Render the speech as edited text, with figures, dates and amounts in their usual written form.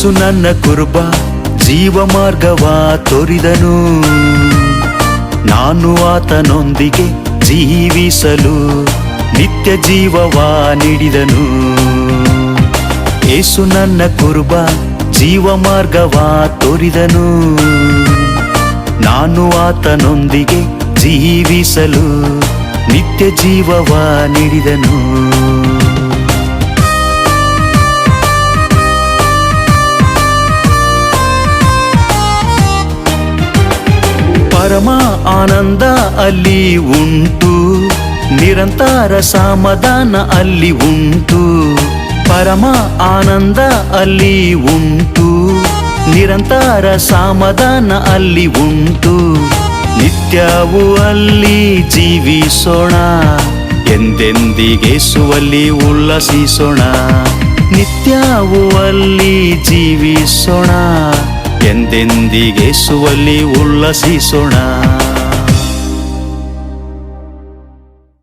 ಯೇಸು ನನ್ನ ಕುರುಬ ಜೀವ ಮಾರ್ಗವ ತೋರಿದನು, ನಾನು ಆತನೊಂದಿಗೆ ಜೀವಿಸಲು ನಿತ್ಯ ಜೀವವ ನೀಡಿದನು. ಯೇಸು ನನ್ನ ಕುರುಬ ಜೀವ ಮಾರ್ಗವ ತೋರಿದನು, ನಾನು ಆತನೊಂದಿಗೆ ಜೀವಿಸಲು ನಿತ್ಯ ಜೀವವ ನೀಡಿದನು. ಪರಮ ಆನಂದ ಅಲ್ಲಿ ಉಂಟು, ನಿರಂತರ ಸಮಾಧಾನ ಅಲ್ಲಿ ಉಂಟು. ಪರಮ ಆನಂದ ಅಲ್ಲಿ ಉಂಟು, ನಿರಂತರ ಸಮಾಧಾನ ಅಲ್ಲಿ ಉಂಟು. ನಿತ್ಯವೂ ಅಲ್ಲಿ ಜೀವಿಸೋಣ, ಎಂದೆಂದಿಗೇಸುವಲ್ಲಿ ಉಲ್ಲಸಿಸೋಣ. ನಿತ್ಯವೂ ಅಲ್ಲಿ ಜೀವಿಸೋಣ, ಎಂದೆಂದಿಗೇಸುವಲ್ಲಿ ಉಲ್ಲಸಿಸೋಣ.